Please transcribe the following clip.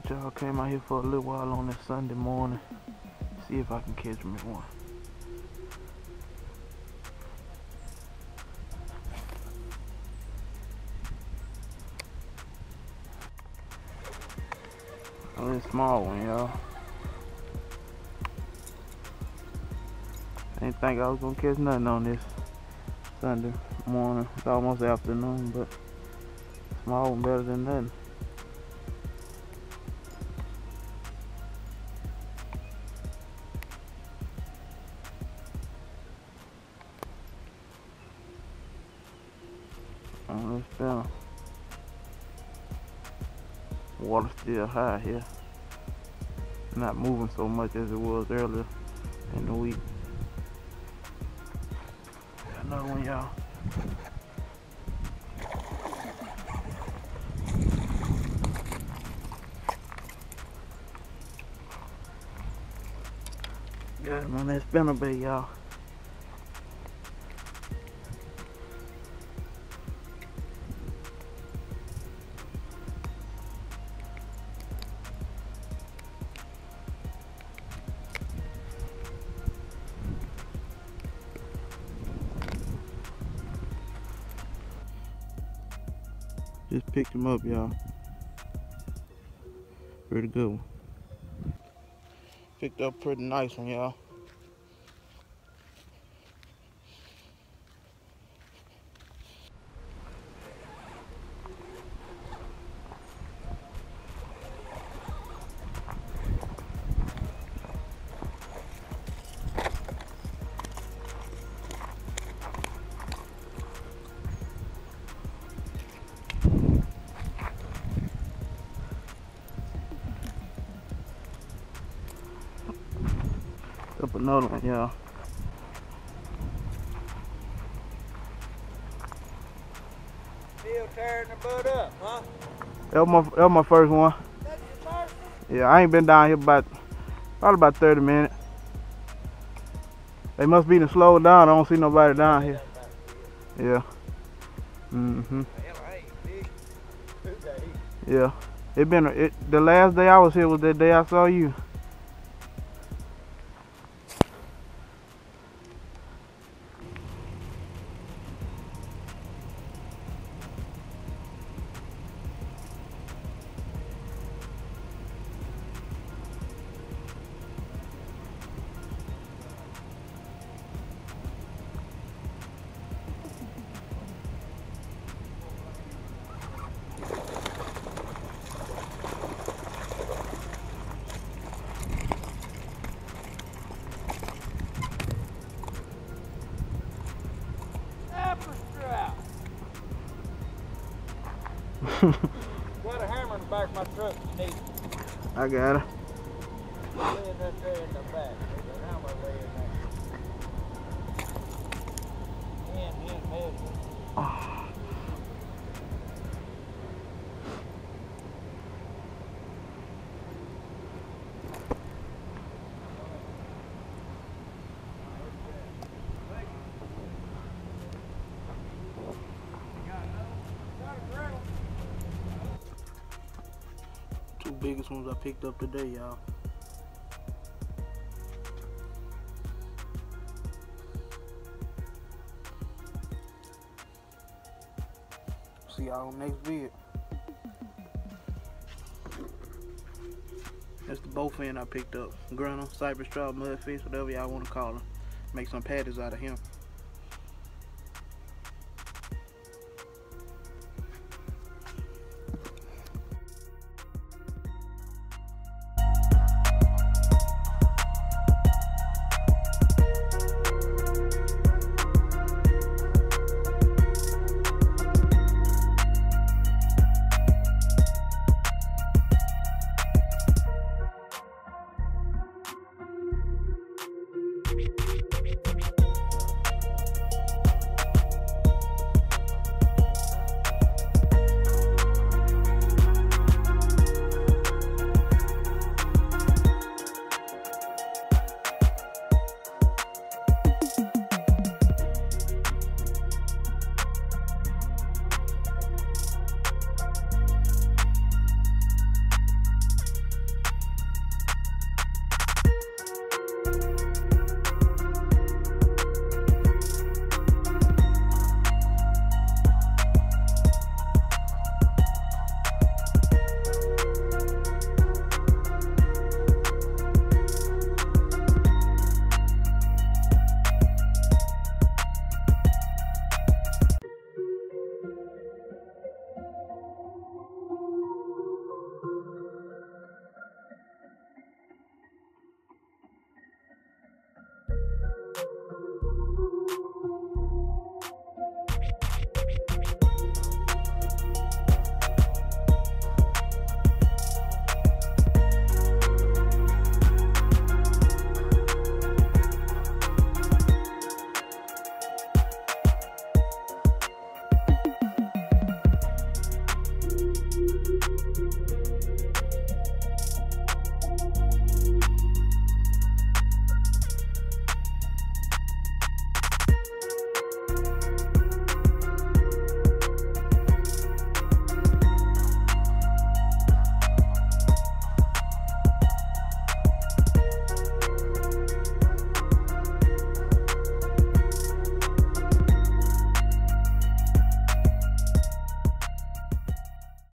Alright y'all, came out here for a little while on this Sunday morning. See if I can catch me one. A little small one, y'all. I didn't think I was gonna catch nothing on this Sunday morning. It's almost afternoon, but small one better than nothing. On this spinner. Water's still high here. Not moving so much as it was earlier in the week. Got another one, y'all. Got him on that spinner bait, y'all. Just picked him up, y'all. Pretty good one. Picked up a pretty nice one, y'all. Up another one, y'all. Still tearing the bud up, huh? That was my first one. That's your first one? Yeah, I ain't been down here probably about 30 minutes. They must be to slow down. I don't see nobody down here. Yeah. Hell, I ain't big. 2 days. Yeah. The last day I was here was that day I saw you. Got a hammer in the back of my truck if you need it. I got it. Laying right there in the back. There's a hammer laying there. And heavy. Oh. Two biggest ones I picked up today, y'all. See y'all on next vid. That's the bowfin I picked up. Grinnel, cypress, trout, mudfish, whatever y'all want to call them. Make some patties out of him.